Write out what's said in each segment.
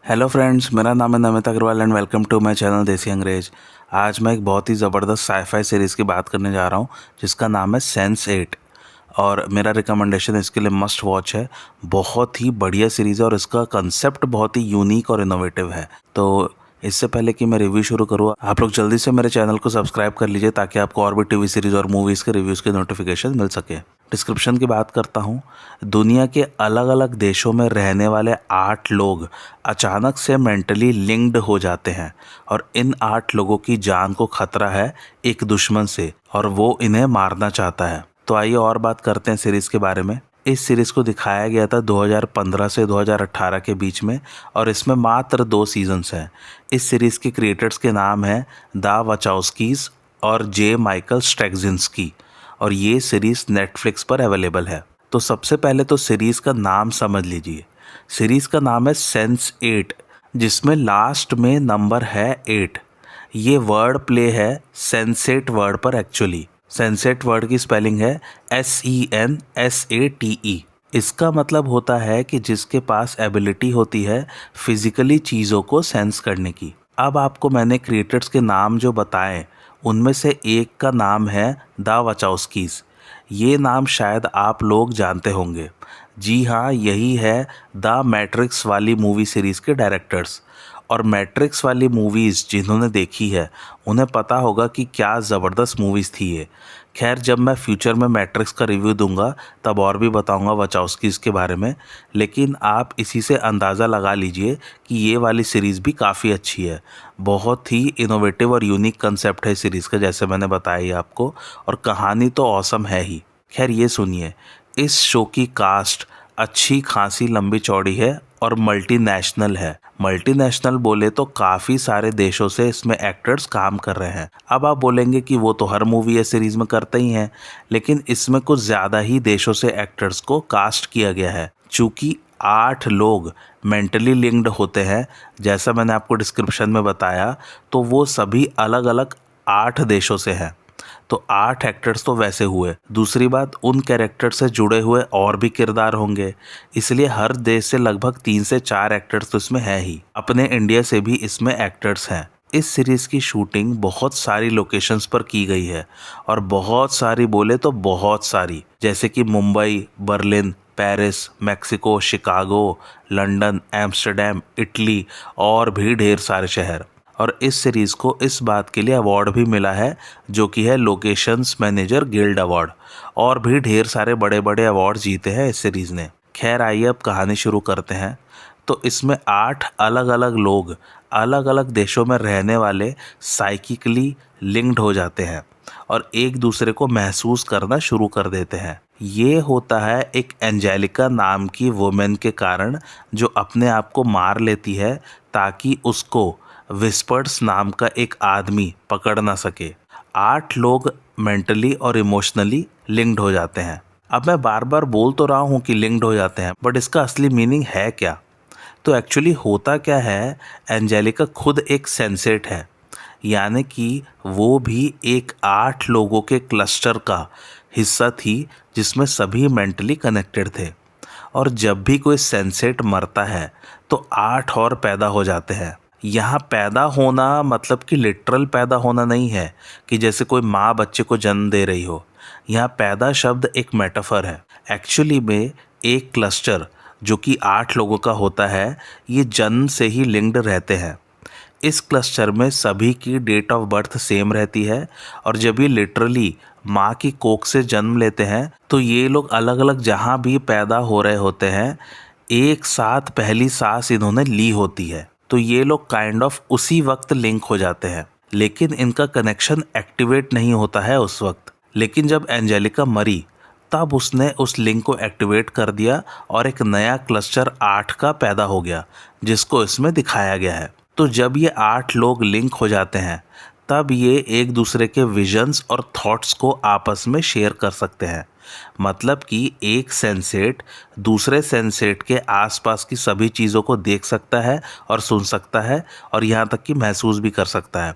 Hello friends, मेरा नाम है Namit Agarwal and welcome to my channel Desi Angrez. आज मैं एक बहुत ही ज़बरदस्त साईफाई सीरीज़ की बात करने जा रहा हूँ जिसका नाम है सेंस8। और मेरा रिकमेंडेशन इसके लिए मस्ट वॉच है। बहुत ही बढ़िया सीरीज़ है और इसका कंसेप्ट बहुत ही यूनिक और इनोवेटिव है। तो इससे पहले कि मैं रिव्यू शुरू करूँ, आप लोग जल्दी से मेरे चैनल को सब्सक्राइब कर लीजिए ताकि आपको और भी टीवी सीरीज़ और मूवीज़ के रिव्यूज़ के नोटिफिकेशन मिल सके। डिस्क्रिप्शन की बात करता हूँ। दुनिया के अलग अलग देशों में रहने वाले 8 लोग अचानक से मेंटली लिंक्ड हो जाते हैं और इन 8 लोगों की जान को खतरा है एक दुश्मन से और वो इन्हें मारना चाहता है। तो आइए और बात करते हैं सीरीज़ के बारे में। इस सीरीज़ को दिखाया गया था 2015 से 2018 के बीच में और इसमें मात्र 2 सीजन्स हैं। इस सीरीज़ के क्रिएटर्स के नाम हैं द वाचाउस्कीज और जे माइकल स्ट्रैक्जिंस्की और ये सीरीज़ नेटफ्लिक्स पर अवेलेबल है। तो सबसे पहले तो सीरीज़ का नाम समझ लीजिए। सीरीज़ का नाम है सेंस8, जिसमें लास्ट में नंबर है 8। ये वर्ड प्ले है सेंसेट वर्ड पर। एक्चुअली सेंसेट वर्ड की स्पेलिंग है SENSATE। इसका मतलब होता है कि जिसके पास एबिलिटी होती है फिजिकली चीज़ों को सेंस करने की। अब आपको मैंने क्रिएटर्स के नाम जो बताए उनमें से एक का नाम है द वाचाउस्कीज। ये नाम शायद आप लोग जानते होंगे। जी हाँ, यही है द मैट्रिक्स वाली मूवी सीरीज़ के डायरेक्टर्स। और मैट्रिक्स वाली मूवीज़ जिन्होंने देखी है उन्हें पता होगा कि क्या ज़बरदस्त मूवीज़ थी ये। खैर, जब मैं फ्यूचर में मैट्रिक्स का रिव्यू दूंगा तब और भी बताऊंगा वाचाउस्कीज के बारे में, लेकिन आप इसी से अंदाज़ा लगा लीजिए कि ये वाली सीरीज़ भी काफ़ी अच्छी है। बहुत ही इनोवेटिव और यूनिक कंसेप्ट है सीरीज़ का, जैसे मैंने बताया ही आपको, और कहानी तो ऑसम है ही। खैर, ये सुनिए, इस शो की कास्ट अच्छी खासी लंबी चौड़ी है और मल्टीनेशनल है। मल्टीनेशनल बोले तो काफ़ी सारे देशों से इसमें एक्टर्स काम कर रहे हैं। अब आप बोलेंगे कि वो तो हर मूवी या सीरीज़ में करते ही हैं, लेकिन इसमें कुछ ज़्यादा ही देशों से एक्टर्स को कास्ट किया गया है। चूँकि 8 लोग मेंटली लिंक्ड होते हैं, जैसा मैंने आपको डिस्क्रिप्शन में बताया, तो वो सभी अलग अलग 8 देशों से हैं। तो 8 एक्टर्स तो वैसे हुए। दूसरी बात, उन कैरेक्टर से जुड़े हुए और भी किरदार होंगे, इसलिए हर देश से लगभग 3 से 4 एक्टर्स तो इसमें हैं ही। अपने इंडिया से भी इसमें एक्टर्स हैं। इस सीरीज़ की शूटिंग बहुत सारी लोकेशंस पर की गई है और बहुत सारी बोले तो बहुत सारी, जैसे कि Mumbai, Berlin, Paris, Mexico, Chicago, London, Amsterdam, Italy और भी ढेर सारे शहर। और इस सीरीज़ को इस बात के लिए अवार्ड भी मिला है जो कि है लोकेशंस मैनेजर गिल्ड अवार्ड, और भी ढेर सारे बड़े बड़े अवार्ड जीते हैं इस सीरीज़ ने। खैर, आइए अब कहानी शुरू करते हैं। तो इसमें 8 अलग अलग लोग अलग अलग देशों में रहने वाले साइकिकली लिंक्ड हो जाते हैं और एक दूसरे को महसूस करना शुरू कर देते हैं। ये होता है एक एंजेलिका नाम की वुमेन के कारण, जो अपने आप को मार लेती है ताकि उसको विस्पर्स नाम का एक आदमी पकड़ ना सके। 8 लोग मेंटली और इमोशनली लिंक्ड हो जाते हैं। अब मैं बार बार बोल तो रहा हूँ कि लिंक्ड हो जाते हैं, बट इसका असली मीनिंग है क्या? तो एक्चुअली होता क्या है, एंजेलिका खुद एक सेंसेट है, यानी कि वो भी एक 8 लोगों के क्लस्टर का हिस्सा थी जिसमें सभी मेंटली कनेक्टेड थे। और जब भी कोई सेंसेट मरता है तो 8 और पैदा हो जाते हैं। यहाँ पैदा होना मतलब कि लिटरल पैदा होना नहीं है कि जैसे कोई माँ बच्चे को जन्म दे रही हो। यहाँ पैदा शब्द एक मेटाफर है। एक्चुअली में एक क्लस्टर जो कि 8 लोगों का होता है, ये जन्म से ही लिंक्ड रहते हैं। इस क्लस्टर में सभी की डेट ऑफ बर्थ सेम रहती है और जब ये लिटरली माँ की कोख से जन्म लेते हैं तो ये लोग अलग अलग जहाँ भी पैदा हो रहे होते हैं, एक साथ पहली सांस इन्होंने ली होती है। तो ये लोग काइंड ऑफ उसी वक्त लिंक हो जाते हैं, लेकिन इनका कनेक्शन एक्टिवेट नहीं होता है उस वक्त। लेकिन जब एंजेलिका मरी तब उसने उस लिंक को एक्टिवेट कर दिया और एक नया क्लस्टर 8 का पैदा हो गया, जिसको इसमें दिखाया गया है। तो जब ये 8 लोग लिंक हो जाते हैं तब ये एक दूसरे के विजन्स और थॉट्स को आपस में शेयर कर सकते हैं। मतलब कि एक सेंसेट दूसरे सेंसेट के आसपास की सभी चीज़ों को देख सकता है और सुन सकता है और यहाँ तक कि महसूस भी कर सकता है।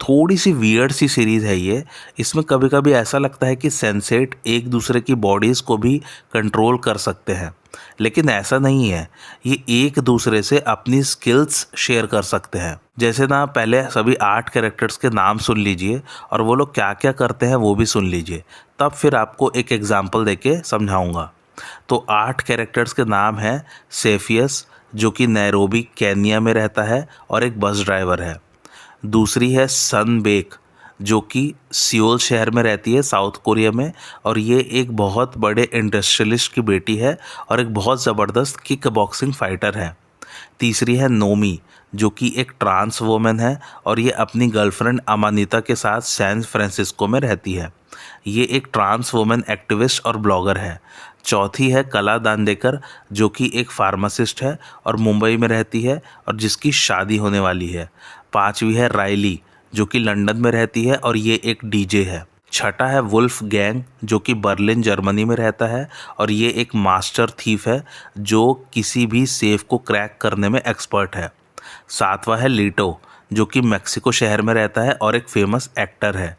थोड़ी सी वियर्ड सी सीरीज़ है ये। इसमें कभी कभी ऐसा लगता है कि सेंसेट एक दूसरे की बॉडीज़ को भी कंट्रोल कर सकते हैं। लेकिन ऐसा नहीं है, ये एक दूसरे से अपनी स्किल्स शेयर कर सकते हैं। जैसे ना पहले सभी 8 कैरेक्टर्स के नाम सुन लीजिए और वो लोग क्या क्या करते हैं वो भी सुन लीजिए, तब फिर आपको एक एग्जाम्पल देके समझाऊंगा। तो 8 कैरेक्टर्स के नाम हैं सेफियस, जो कि नैरोबी केन्या में रहता है और एक बस ड्राइवर है। दूसरी है सन बेक, जो कि सियोल शहर में रहती है साउथ कोरिया में, और ये एक बहुत बड़े इंडस्ट्रियलिस्ट की बेटी है और एक बहुत ज़बरदस्त किक बॉक्सिंग फाइटर है। तीसरी है नोमी, जो कि एक ट्रांस वोमेन है और ये अपनी गर्लफ्रेंड अमानिता के साथ सैन फ्रांसिस्को में रहती है। ये एक ट्रांस वोमेन एक्टिविस्ट और ब्लॉगर है। चौथी है कला दांडेकर, जो कि एक फार्मासिस्ट है और मुंबई में रहती है और जिसकी शादी होने वाली है। पांचवी है राइली, जो कि लंदन में रहती है और ये एक डीजे है। छठा है वुल्फ गैंग, जो कि बर्लिन जर्मनी में रहता है और ये एक मास्टर थीफ है जो किसी भी सेफ को क्रैक करने में एक्सपर्ट है। सातवां है लीटो, जो कि मेक्सिको शहर में रहता है और एक फेमस एक्टर है।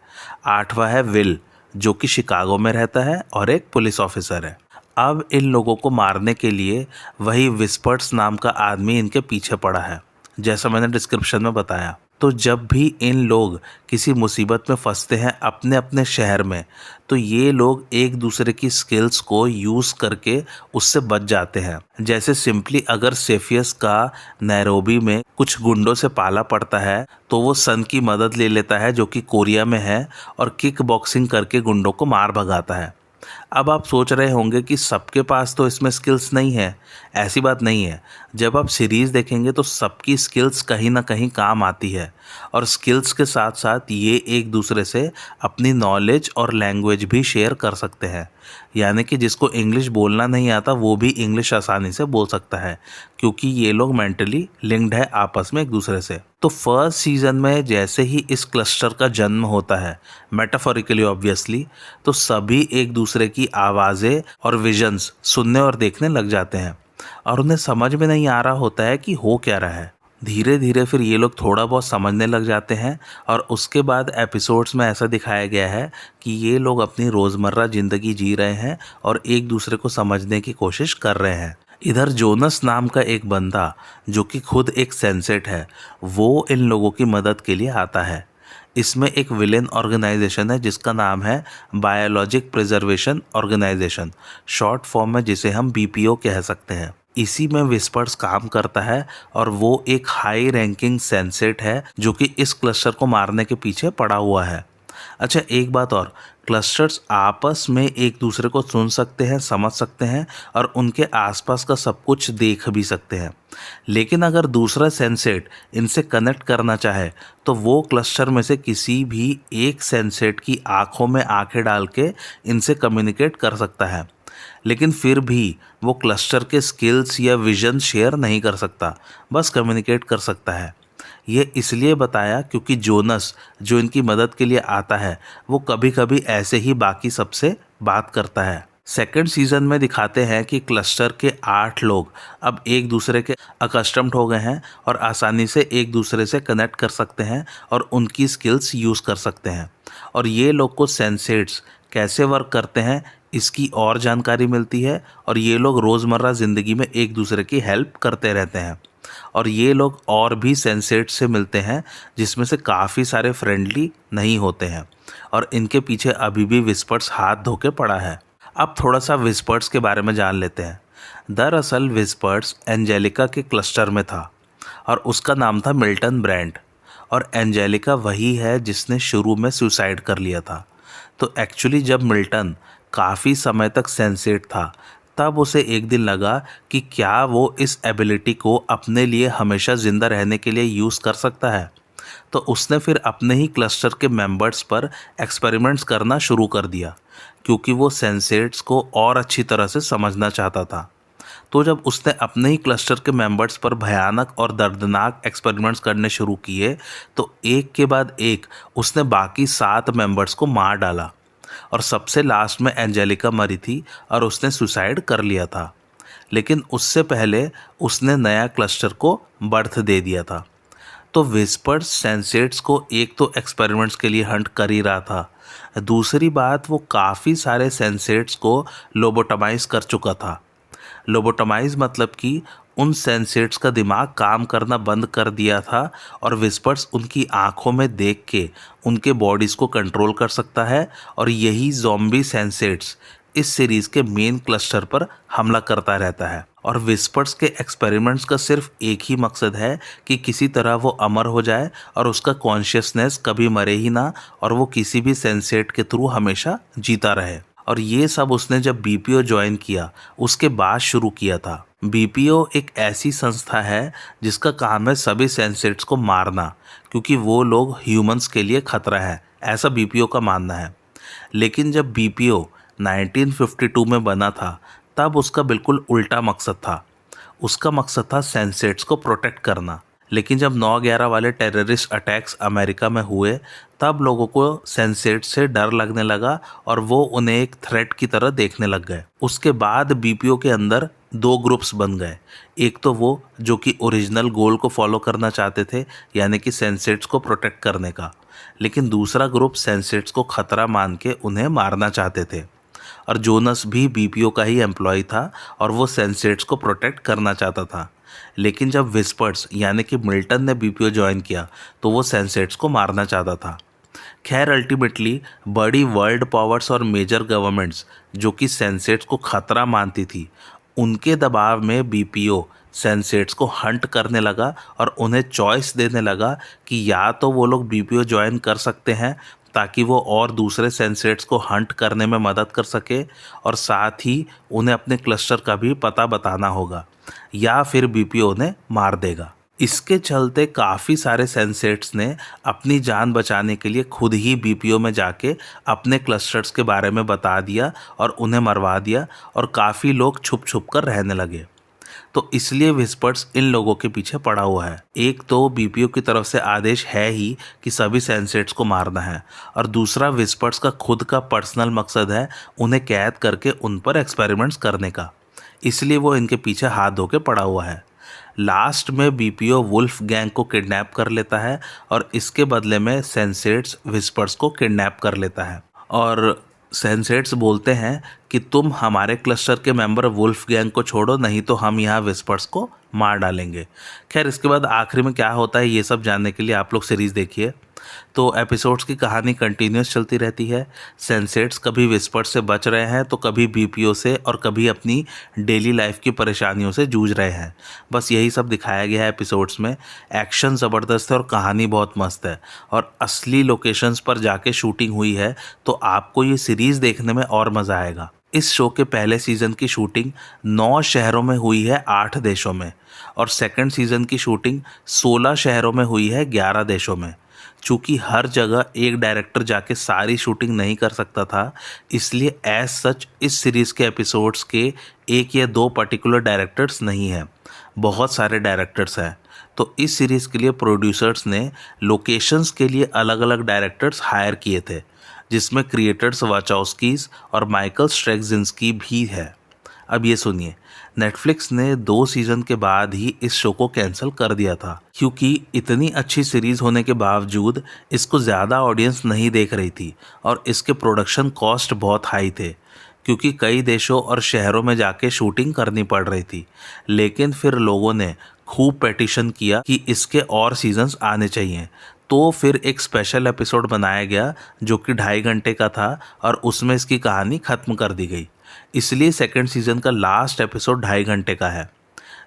आठवां है विल, जो कि शिकागो में रहता है और एक पुलिस ऑफिसर है। अब इन लोगों को मारने के लिए वही विस्पर्स नाम का आदमी इनके पीछे पड़ा है, जैसा मैंने डिस्क्रिप्शन में बताया। तो जब भी इन लोग किसी मुसीबत में फंसते हैं अपने अपने शहर में, तो ये लोग एक दूसरे की स्किल्स को यूज़ करके उससे बच जाते हैं। जैसे सिंपली अगर सेफियस का नैरोबी में कुछ गुंडों से पाला पड़ता है तो वो सन की मदद ले लेता है, जो कि कोरिया में है, और किक बॉक्सिंग करके गुंडों को मार भगाता है। अब आप सोच रहे होंगे कि सबके पास तो इसमें स्किल्स नहीं है। ऐसी बात नहीं है। जब आप सीरीज़ देखेंगे तो सबकी स्किल्स कहीं ना कहीं काम आती है, और स्किल्स के साथ साथ ये एक दूसरे से अपनी नॉलेज और लैंग्वेज भी शेयर कर सकते हैं। यानी कि जिसको इंग्लिश बोलना नहीं आता वो भी इंग्लिश आसानी से बोल सकता है, क्योंकि ये लोग मेंटली लिंक्ड है आपस में एक दूसरे से। तो फर्स्ट सीजन में जैसे ही इस क्लस्टर का जन्म होता है, मेटाफोरिकली ऑब्वियसली, तो सभी एक दूसरे की आवाज़ें और विजन्स सुनने और देखने लग जाते हैं और उन्हें समझ में नहीं आ रहा होता है कि हो क्या रहा है। धीरे धीरे फिर ये लोग थोड़ा बहुत समझने लग जाते हैं और उसके बाद एपिसोड्स में ऐसा दिखाया गया है कि ये लोग अपनी रोज़मर्रा ज़िंदगी जी रहे हैं और एक दूसरे को समझने की कोशिश कर रहे हैं। इधर जोनस नाम का एक बंदा, जो कि खुद एक सेंसेट है, वो इन लोगों की मदद के लिए आता है। इसमें एक विलेन ऑर्गेनाइजेशन है जिसका नाम है biologic preservation organisation, short form में जिसे हम बीपीओ कह सकते हैं। इसी में विस्पर्स काम करता है और वो एक हाई रैंकिंग सेंसेट है जो कि इस क्लस्टर को मारने के पीछे पड़ा हुआ है। अच्छा, एक बात और, क्लस्टर्स आपस में एक दूसरे को सुन सकते हैं, समझ सकते हैं और उनके आसपास का सब कुछ देख भी सकते हैं। लेकिन अगर दूसरा सेंसेट इनसे कनेक्ट करना चाहे तो वो क्लस्टर में से किसी भी एक सेंसेट की आंखों में आंखें डाल के इनसे कम्युनिकेट कर सकता है। लेकिन फिर भी वो क्लस्टर के स्किल्स या विजन शेयर नहीं कर सकता, बस कम्युनिकेट कर सकता है। ये इसलिए बताया क्योंकि जोनस, जो इनकी मदद के लिए आता है, वो कभी कभी ऐसे ही बाकी सबसे बात करता है। सेकंड सीजन में दिखाते हैं कि क्लस्टर के 8 लोग अब एक दूसरे के अकस्टम्ड हो गए हैं और आसानी से एक दूसरे से कनेक्ट कर सकते हैं और उनकी स्किल्स यूज़ कर सकते हैं। और ये लोग को सेंसेट्स कैसे वर्क करते हैं इसकी और जानकारी मिलती है और ये लोग रोज़मर्रा ज़िंदगी में एक दूसरे की हेल्प करते रहते हैं। और ये लोग और भी सेंसेट से मिलते हैं जिसमें से काफ़ी सारे फ्रेंडली नहीं होते हैं और इनके पीछे अभी भी विस्पर्स हाथ धो के पड़ा है। अब थोड़ा सा विस्पर्स के बारे में जान लेते हैं। दरअसल विस्पर्स एंजेलिका के क्लस्टर में था और उसका नाम था मिल्टन ब्रेंट, और एंजेलिका वही है जिसने शुरू में सुसाइड कर लिया था। तो एक्चुअली जब मिल्टन काफ़ी समय तक सेंसेट था तब उसे एक दिन लगा कि क्या वो इस एबिलिटी को अपने लिए हमेशा ज़िंदा रहने के लिए यूज़ कर सकता है। तो उसने फिर अपने ही क्लस्टर के मेंबर्स पर एक्सपेरिमेंट्स करना शुरू कर दिया, क्योंकि वो सेंसेट्स को और अच्छी तरह से समझना चाहता था। तो जब उसने अपने ही क्लस्टर के मेंबर्स पर भयानक और दर्दनाक एक्सपेरिमेंट्स करने शुरू किए तो एक के बाद एक उसने बाकी 7 मेंबर्स को मार डाला और सबसे लास्ट में एंजेलिका मरी थी और उसने सुसाइड कर लिया था। लेकिन उससे पहले उसने नया क्लस्टर को बर्थ दे दिया था। तो विस्पर्स सेंसेट्स को एक तो एक्सपेरिमेंट्स के लिए हंट कर ही रहा था, दूसरी बात वो काफ़ी सारे सेंसेट्स को लोबोटमाइज कर चुका था। लोबोटोमाइज मतलब कि उन सेंसेट्स का दिमाग काम करना बंद कर दिया था और विस्पर्स उनकी आंखों में देख के उनके बॉडीज़ को कंट्रोल कर सकता है और यही ज़ॉम्बी सेंसेट्स इस सीरीज़ के मेन क्लस्टर पर हमला करता रहता है। और विस्पर्स के एक्सपेरिमेंट्स का सिर्फ एक ही मकसद है कि किसी तरह वो अमर हो जाए और उसका कॉन्शियसनेस कभी मरे ही ना और वो किसी भी सेंसेट के थ्रू हमेशा जीता रहे। और ये सब उसने जब बीपीओ ज्वाइन किया उसके बाद शुरू किया था। बीपीओ एक ऐसी संस्था है जिसका काम है सभी सेंसेट्स को मारना, क्योंकि वो लोग ह्यूमंस के लिए खतरा है, ऐसा बीपीओ का मानना है। लेकिन जब बीपीओ 1952 में बना था तब उसका बिल्कुल उल्टा मकसद था। उसका मकसद था सेंसेट्स को प्रोटेक्ट करना। लेकिन जब 9/11 वाले टेररिस्ट अटैक्स अमेरिका में हुए तब लोगों को सेंसेट्स से डर लगने लगा और वो उन्हें एक थ्रेट की तरह देखने लग गए। उसके बाद बीपीओ के अंदर दो ग्रुप्स बन गए। एक तो वो जो कि ओरिजिनल गोल को फॉलो करना चाहते थे, यानी कि सेंसेट्स को प्रोटेक्ट करने का, लेकिन दूसरा ग्रुप सेंसेट्स को खतरा मान के उन्हें मारना चाहते थे। और जोनस भी बीपीओ का ही एम्प्लॉय था और वो सेंसेट्स को प्रोटेक्ट करना चाहता था। लेकिन जब विस्पर्स यानी कि मिल्टन ने बीपीओ ज्वाइन किया तो वो सेंसेट्स को मारना चाहता था। खैर अल्टीमेटली बड़ी वर्ल्ड पावर्स और मेजर गवर्नमेंट्स जो कि सेंसेट्स को खतरा मानती थी, उनके दबाव में बीपीओ सेंसेट्स को हंट करने लगा और उन्हें चॉइस देने लगा कि या तो वो लोग बीपीओ ज्वाइन कर सकते हैं ताकि वो और दूसरे सेंसेट्स को हंट करने में मदद कर सके और साथ ही उन्हें अपने क्लस्टर का भी पता बताना होगा, या फिर बीपीओ उन्हें मार देगा। इसके चलते काफ़ी सारे सेंसेट्स ने अपनी जान बचाने के लिए खुद ही बीपीओ में जाके अपने क्लस्टर्स के बारे में बता दिया और उन्हें मरवा दिया और काफ़ी लोग छुप छुप कर रहने लगे। तो इसलिए विस्पर्स इन लोगों के पीछे पड़ा हुआ है। एक तो बीपीओ की तरफ से आदेश है ही कि सभी सेंसेट्स को मारना है, और दूसरा विस्पर्स का खुद का पर्सनल मकसद है उन्हें कैद करके उन पर एक्सपेरिमेंट्स करने का। इसलिए वो इनके पीछे हाथ धो के पड़ा हुआ है। लास्ट में बीपीओ वुल्फ गैंग को किडनैप कर लेता है और इसके बदले में सेंसेट्स विस्पर्स को किडनैप कर लेता है। और सेंसेट्स बोलते हैं कि तुम हमारे क्लस्टर के मेंबर वुल्फ गैंग को छोड़ो, नहीं तो हम यहाँ विस्पर्स को मार डालेंगे। खैर इसके बाद आखिरी में क्या होता है ये सब जानने के लिए आप लोग सीरीज़ देखिए। तो एपिसोड्स की कहानी कंटिन्यूस चलती रहती है। सेंसेट्स कभी विस्पर्स से बच रहे हैं तो कभी बीपीओ से और कभी अपनी डेली लाइफ की परेशानियों से जूझ रहे हैं। बस यही सब दिखाया गया है एपिसोड्स में। एक्शन ज़बरदस्त है और कहानी बहुत मस्त है और असली लोकेशंस पर जाके शूटिंग हुई है, तो आपको ये सीरीज़ देखने में और मज़ा आएगा। इस शो के पहले सीज़न की शूटिंग 9 शहरों में हुई है 8 देशों में, और सेकंड सीज़न की शूटिंग 16 शहरों में हुई है 11 देशों में। चूँकि हर जगह एक डायरेक्टर जाके सारी शूटिंग नहीं कर सकता था, इसलिए एज सच इस सीरीज़ के एपिसोड्स के एक या दो पर्टिकुलर डायरेक्टर्स नहीं हैं, बहुत सारे डायरेक्टर्स हैं। तो इस सीरीज़ के लिए प्रोड्यूसर्स ने लोकेशंस के लिए अलग अलग डायरेक्टर्स हायर किए थे, जिसमें क्रिएटर्स वाचोव्स्कीज और माइकल स्ट्रेक्जिंस्की भी है। अब ये सुनिए, नेटफ्लिक्स ने 2 सीज़न के बाद ही इस शो को कैंसिल कर दिया था, क्योंकि इतनी अच्छी सीरीज़ होने के बावजूद इसको ज़्यादा ऑडियंस नहीं देख रही थी और इसके प्रोडक्शन कॉस्ट बहुत हाई थे, क्योंकि कई देशों और शहरों में जाके शूटिंग करनी पड़ रही थी। लेकिन फिर लोगों ने खूब पेटिशन किया कि इसके और सीजन्स आने चाहिए, तो फिर एक स्पेशल एपिसोड बनाया गया जो कि 2.5 घंटे का था और उसमें इसकी कहानी ख़त्म कर दी गई। इसलिए सेकंड सीज़न का लास्ट एपिसोड 2.5 घंटे का है।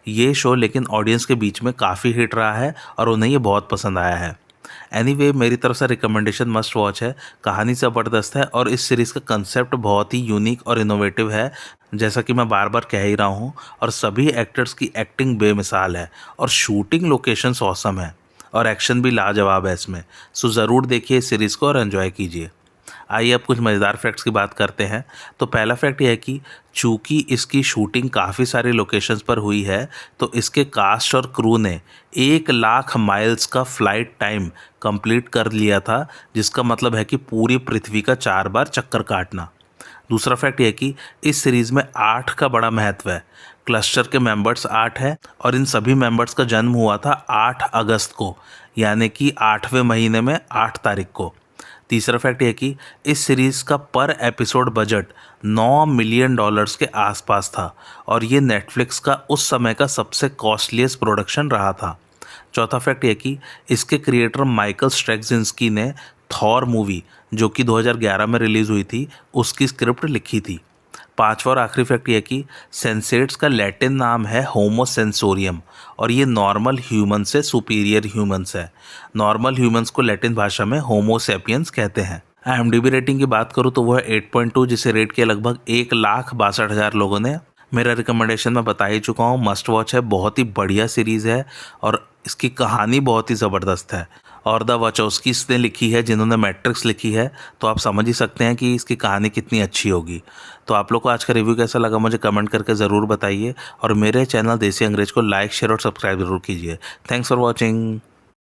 ये शो लेकिन ऑडियंस के बीच में काफ़ी हिट रहा है और उन्हें ये बहुत पसंद आया है। एनीवे, मेरी तरफ से रिकमेंडेशन मस्ट वॉच है। कहानी ज़बरदस्त है और इस सीरीज़ का कंसेप्ट बहुत ही यूनिक और इनोवेटिव है, जैसा कि मैं बार बार कह ही रहा हूँ। और सभी एक्टर्स की एक्टिंग बेमिसाल है और शूटिंग लोकेशंस ऑसम है और एक्शन भी लाजवाब है इसमें। सो ज़रूर देखिए इस सीरीज़ को और एंजॉय कीजिए। आइए अब कुछ मज़ेदार फैक्ट्स की बात करते हैं। तो पहला फैक्ट यह है कि चूँकि इसकी शूटिंग काफ़ी सारी लोकेशंस पर हुई है, तो इसके कास्ट और क्रू ने 1 लाख माइल्स का फ़्लाइट टाइम कंप्लीट कर लिया था, जिसका मतलब है कि पूरी पृथ्वी का 4 बार चक्कर काटना। दूसरा फैक्ट यह है कि इस सीरीज़ में 8 का बड़ा महत्व है। क्लस्टर के मेंबर्स 8 हैं और इन सभी मेंबर्स का जन्म हुआ था 8 अगस्त को, यानी कि 8वें महीने में 8 तारीख को। तीसरा फैक्ट ये कि इस सीरीज़ का पर एपिसोड बजट $9 मिलियन के आसपास था और ये नेटफ्लिक्स का उस समय का सबसे कॉस्टलीस्ट प्रोडक्शन रहा था। चौथा फैक्ट ये कि इसके क्रिएटर माइकल स्ट्रैक्जिंस्की ने थॉर मूवी जो कि 2011 में रिलीज़ हुई थी उसकी स्क्रिप्ट लिखी थी। पांचवा और आखिरी फैक्ट ये कि सेंसेट्स का लैटिन नाम है होमो सेंसोरियम और ये नॉर्मल ह्यूमन से सुपीरियर ह्यूमंस है। नॉर्मल ह्यूमंस को लैटिन भाषा में होमो सेपियंस कहते हैं। IMDb रेटिंग की बात करूँ तो वो है 8.2, जिसे रेट किया लगभग 1,62,000 लोगों ने। मेरा रिकमेंडेशन मैं बता ही चुका हूँ, मस्ट वॉच है, बहुत ही बढ़िया सीरीज़ है और इसकी कहानी बहुत ही ज़बरदस्त है। और द वचोस्कीस ने लिखी है, जिन्होंने मैट्रिक्स लिखी है, तो आप समझ ही सकते हैं कि इसकी कहानी कितनी अच्छी होगी। तो आप लोग को आज का रिव्यू कैसा लगा मुझे कमेंट करके ज़रूर बताइए और मेरे चैनल देसी अंग्रेज को लाइक शेयर और सब्सक्राइब ज़रूर कीजिए। Thanks for watching.